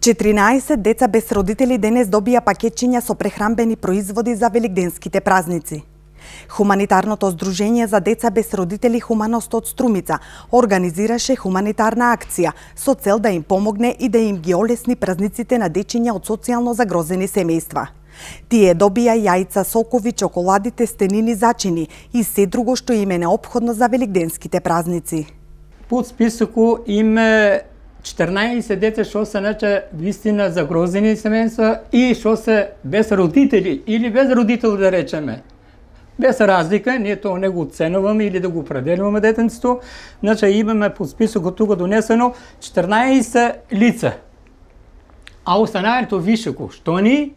14 деца без родители денес добија пакетчиња со прехранбени производи за велигденските празници. Хуманитарното здружение за деца без родители Хуманост од Струмица организираше хуманитарна акција со цел да им помогне и да им ги олесни празниците на дечиња од социјално загрозени семејства. Тие добија јајца, сокови, чоколади, тестенини, зачини и се друго што им е неопходно за велигденските празници. Под списоку има 14 деца што се вистина загрозени семејства и што се без родители или без родител да речеме. Без разлика, ние тоа не го оценуваме или да го определуваме детенството. Имаме по списокот тука донесено 14 лица. А останалото вишеко, што ни?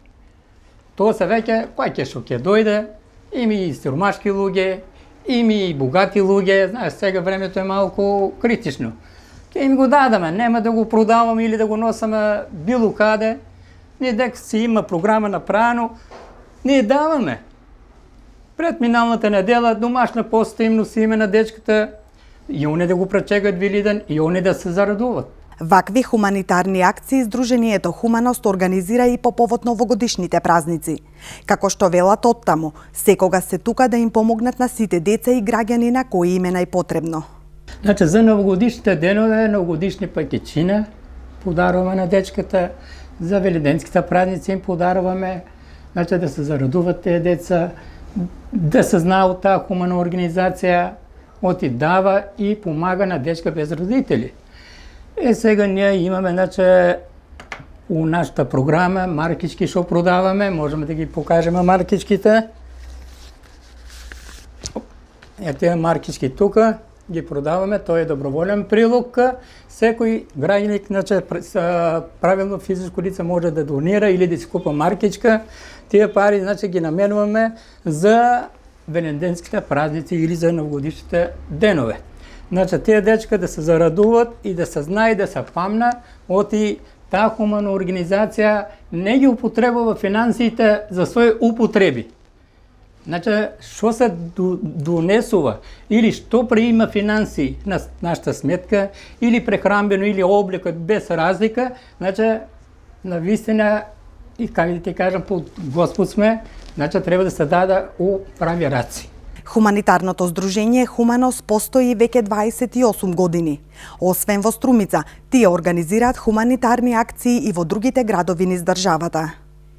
Тоа се веќе кој што ќе дојде, ими и сиромашки луѓе, ими и богати луѓе, знаеш, сега времето е малку критично. Ке им го дадаме, нема да го продаваме или да го носаме било каде. Ние дека си има програма направено, ние даваме. Пред миналната недела домашна поста им носиме на дечката и они да го пречекат Велиден и они да се зарадуват. Вакви хуманитарни акции Здруженијето Хуманост организира и по повод новогодишните празници. Како што велат оттаму, секогаш се тука да им помогнат на сите деца и граѓани на кои им е најпотребно. За новогодишните денове, новогодишни пакетчина подаруваме на дечката, за велиденските празници им подаруваме, да се зарадуват тие деца, да се знае од таа хумана организација, оти дава и помага на дечка без родители. Сега ние имаме, у нашата програма маркички што продаваме, можеме да ги покажеме маркичките. Тие маркички тука ги продаваме, тоа е доброволен прилог. Секој граѓаник, правилно физичко лице може да донира или да си купа маркичка. Тие пари, ги наменуваме за велигденските празници или за новогодишните денове. Тие дечка да се зарадуват и да се знае, да се памна, оти таа хумана организација не ги употребува финансиите за своји употреби. Што се донесува или што приима финансии на нашата сметка или прехранбено или обликот без разлика, на вистина и како да ти кажам, под Господ сме, треба да се даде у прави раци. Хуманитарното здружение Хуманост постои веќе 28 години. Освен во Струмица, тие организираат хуманитарни акции и во другите градови низ државата.